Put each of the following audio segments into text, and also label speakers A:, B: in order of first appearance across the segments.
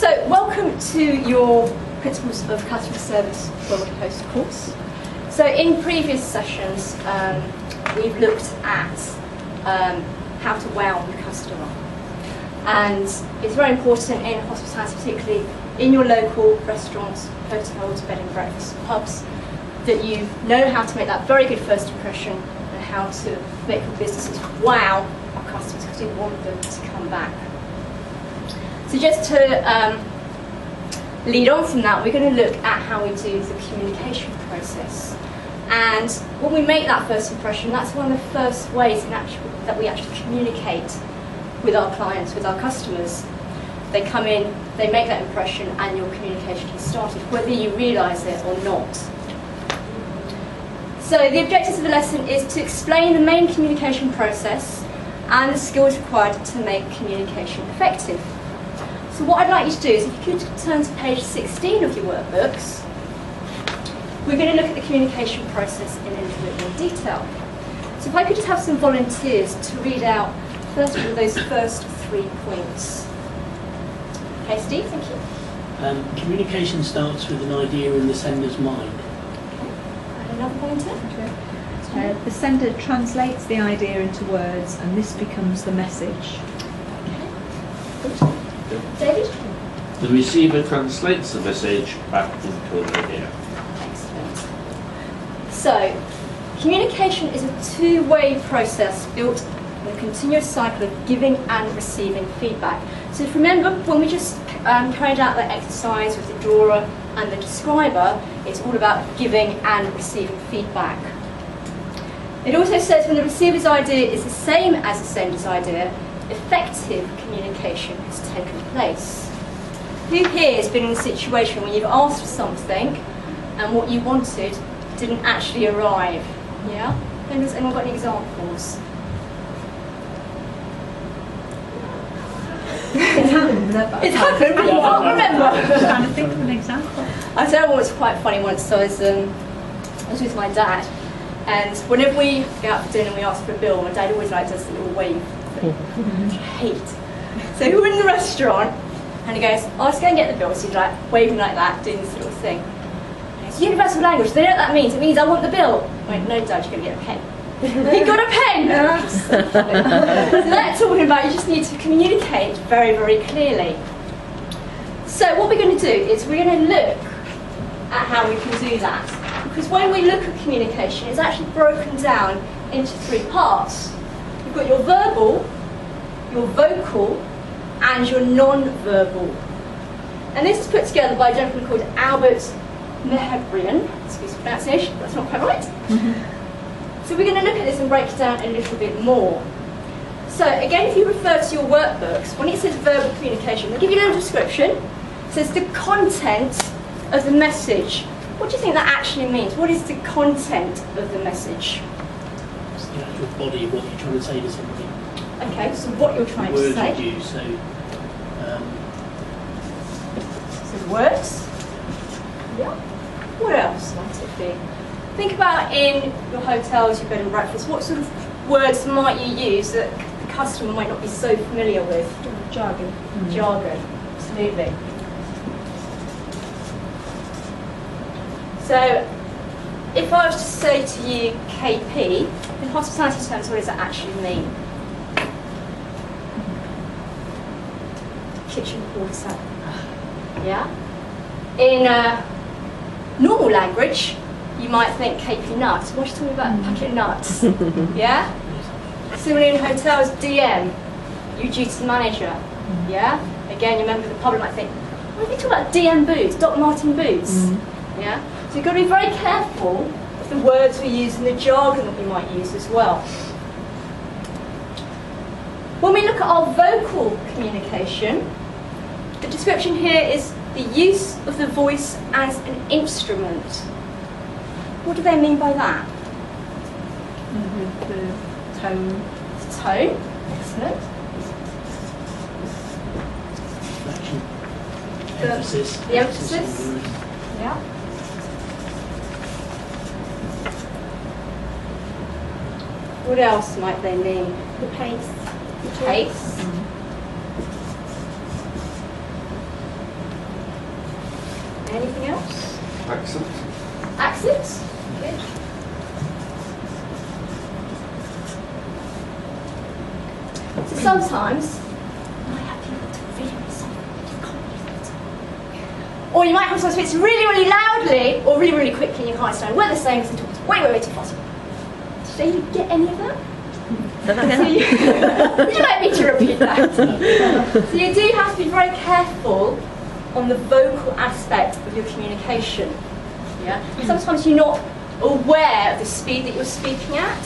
A: So, welcome to your Principles of Customer Service WorldHost course. So, in previous sessions, we've looked at how to wow the customer. And it's very important in hospitality, particularly in your local restaurants, hotels, bed and breakfast, pubs, that you know how to make that very good first impression and how to make your businesses wow our customers, because you want them to come back. So just to lead on from that, we're going to look at how we do the communication process. And when we make that first impression, that's one of the first ways that we actually communicate with our clients, with our customers. They come in, they make that impression, and your communication is started, whether you realise it or not. So the objective of the lesson is to explain the main communication process and the skills required to make communication effective. So what I'd like you to do is, if you could turn to page 16 of your workbooks, we're going to look at the communication process in a little bit more detail. So if I could just have some volunteers to read out first of all those first 3 points. Okay, Steve, thank you.
B: Communication starts with an idea in the sender's mind.
A: Okay, and another pointer.
C: The sender translates the idea into words, and this becomes the message.
A: Okay. David?
D: The receiver translates the message back into an idea.
A: Excellent. So, communication is a two-way process built on a continuous cycle of giving and receiving feedback. So if you remember, when we just carried out that exercise with the drawer and the describer, it's all about giving and receiving feedback. It also says when the receiver's idea is the same as the sender's idea, effective communication has taken place. Who here has been in a situation where you've asked for something and what you wanted didn't actually arrive? Yeah? Has anyone got any examples?
C: It's happened.
A: It's happened, but you can't remember.
C: I'm trying to think of an example.
A: I tell you what was quite funny once. So I was with my dad, and whenever we go out for dinner and we ask for a bill, my dad always does a little wave thing, which I hate. So we were in the restaurant, and he goes, "Oh, let's go and get the bill." So he's like waving like that, doing this little thing. And it's universal language. They know what that means. It means I want the bill. I went, "No, Dad, you're going to get a pen." He got a pen! So that's talking about you just need to communicate very, very clearly. So what we're going to do is we're going to look at how we can do that. Because when we look at communication, it's actually broken down into 3 parts. You've got your verbal, your vocal, and your non-verbal. And this is put together by a gentleman called Albert Mehrabian. Excuse the pronunciation, that's not quite right. So we're going to look at this and break it down a little bit more. So again, if you refer to your workbooks, when it says verbal communication, they'll give you a little description. It says the content of the message. What do you think that actually means? What is the content of the message?
B: It's the actual body of what you're trying to say to somebody.
A: Okay, so what you're trying to
B: Words
A: say.
B: you use, so
A: So words. Yeah. What else might it be? Think about in your hotels, your bed and breakfast, what sort of words might you use that the customer might not be so familiar with?
C: Jargon.
A: Jargon, absolutely. So, if I was to say to you KP, in hospitality terms, what does that actually mean? Kitchen porter. Yeah? In normal language, you might think KP nuts. What are you talking about? Packet of nuts. Yeah? Similarly in hotels, DM, your duty manager. Yeah? Again, you remember the public might think, what are you talking about DM boots, Doc Martin boots? Yeah? So you've got to be very careful of the words we use and the jargon that we might use as well. When we look at our vocal communication, the description here is the use of the voice as an instrument. What do they mean by that?
C: The tone.
A: The tone, excellent.
B: inflection,
A: Emphasis. The emphasis.
B: on words.
A: Yeah. What else might they mean?
E: The pace.
A: The pace. Anything else?
D: Accent.
A: Accents? Good. So sometimes you might have people talk really softly, you can't hear it. Or you might have someone speak really, really loudly or really, really quickly and you can't understand what they're saying because they're talking way, way, way too fast. Did you get any of that? Would you like me to repeat that? So you do have to be very careful on the vocal aspect of your communication. Yeah? Sometimes you're not aware of the speed that you're speaking at,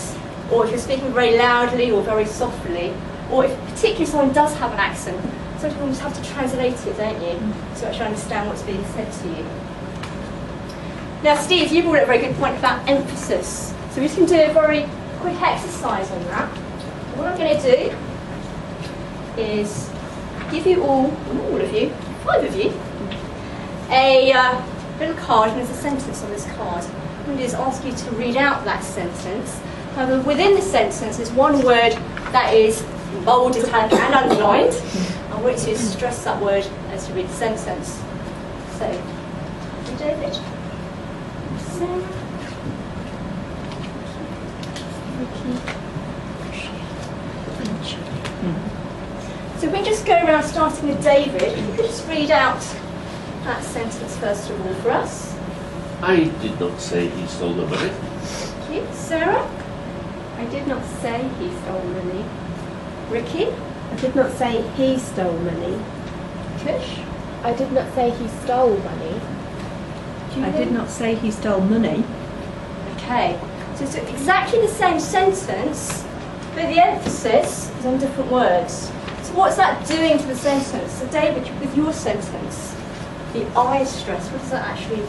A: or if you're speaking very loudly or very softly, or if particularly someone does have an accent, sometimes you just have to translate it, don't you, to actually understand what's being said to you. Now Steve, you brought up a very good point about emphasis. So we're just going to do a very quick exercise on that. What I'm going to do is give you all of you, 5 of you, a little card, and there's a sentence on this card. I'm going to just ask you to read out that sentence. However, within the sentence there's one word that is bold, italic and underlined. I want you to stress that word as you read the sentence. So, you David, Sarah, Ricky, so we just go around starting with David. If you could just read out that sentence first of all for us.
D: I did not say he stole the money.
A: Thank you. Sarah?
E: I did not say he stole money.
A: Ricky?
E: I did not say he stole money.
A: Kush?
F: I did not say he stole money.
C: I did not say he stole money.
A: Okay. So it's exactly the same sentence, but the emphasis is on different words. So what's that doing to the sentence? So David, with your sentence, the I stress, what does that actually...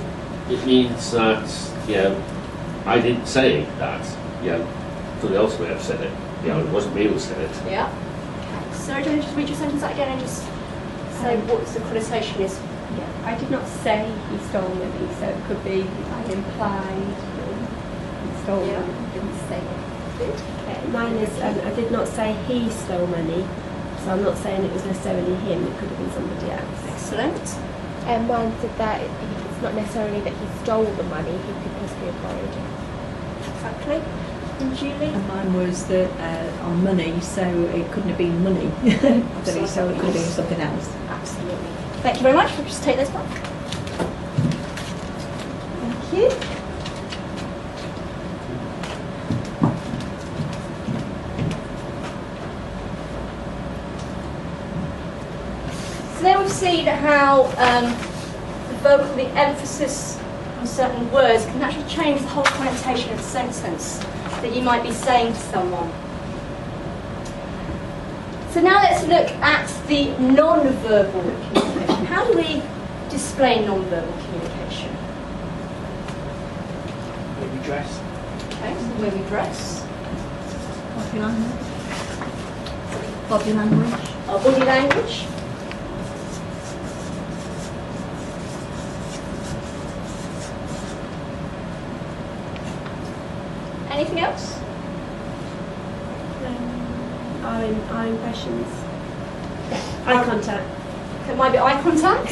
D: It means that, I didn't say that. Somebody else may have said it. It wasn't me who said it.
A: Yeah. Okay. So do you just read your sentence out again and just say what the connotation is?
E: Yeah, I did not say he stole money, so it could be I implied he stole money, I didn't say it.
A: Okay.
F: Mine is, I did not say he stole money, so I'm not saying it was necessarily him, it could have been somebody else.
A: Excellent.
G: And mine said that it's not necessarily that he stole the money, he could possibly have borrowed it.
A: Exactly. And Julie?
C: And mine was that on money, so it couldn't have been money that he stole. It could have been something else.
A: Absolutely. Thank you very much. We'll just take those back. Thank you. So then we've seen how the emphasis on certain words can actually change the whole connotation of the sentence that you might be saying to someone. So now let's look at the non-verbal communication. How do we display non-verbal communication?
B: Where we dress.
A: Okay, so the way we dress.
C: Body language. Body language.
A: Our body language. Anything else?
F: Our impressions. Eye contact.
A: It might be eye contact.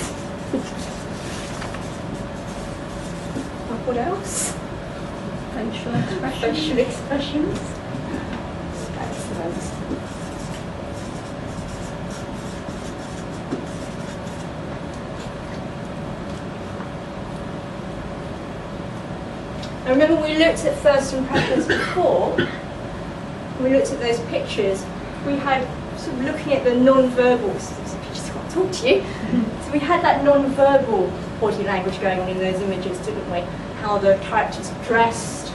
A: What else?
C: Facial expression.
A: Facial expressions. Excellent. I remember we looked at first impressions before. We looked at those pictures. We had sort of looking at the non-verbals. I just can't talk to you. So we had that non-verbal body language going on in those images, didn't we? How the characters dressed,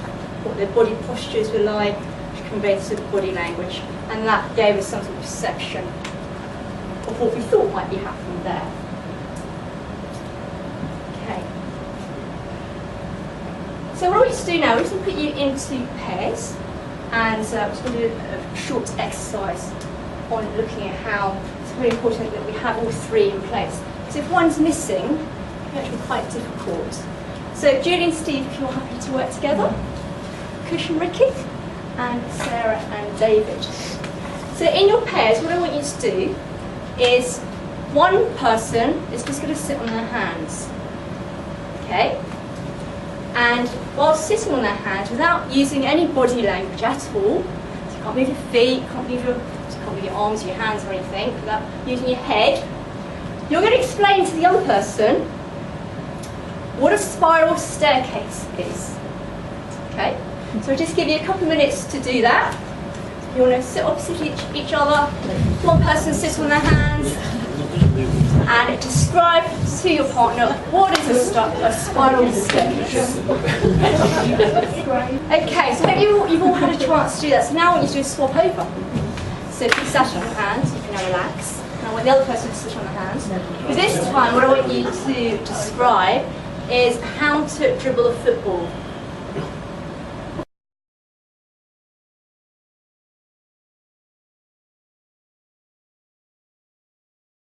A: what their body postures were like, which conveyed sort of body language, and that gave us some sort of perception of what we thought might be happening there. Okay. So what I want you to do now is to put you into pairs, and we're just going to do a short exercise on looking at how it's really important that we have all three in place. Because if one's missing, it can actually be quite difficult. So Julie and Steve, if you're happy to work together, Kush and Ricky, and Sarah and David. So in your pairs, what I want you to do is one person is just going to sit on their hands. Okay? And while sitting on their hands, without using any body language at all, so you can't move your feet, you can't move your arms, your hands or anything, without using your head, you're going to explain to the other person what a spiral staircase is. Okay? So I'll just give you a couple of minutes to do that. You want to sit opposite each other, one person sits on their hands, and describe to your partner what is a spiral staircase. Okay, so maybe you've all had a chance to do that, so now I want you to do a swap over. So if you sat on your hands, you can now relax. Now I want the other person to sit on their hands. But this time what I want you to describe is how to dribble a football.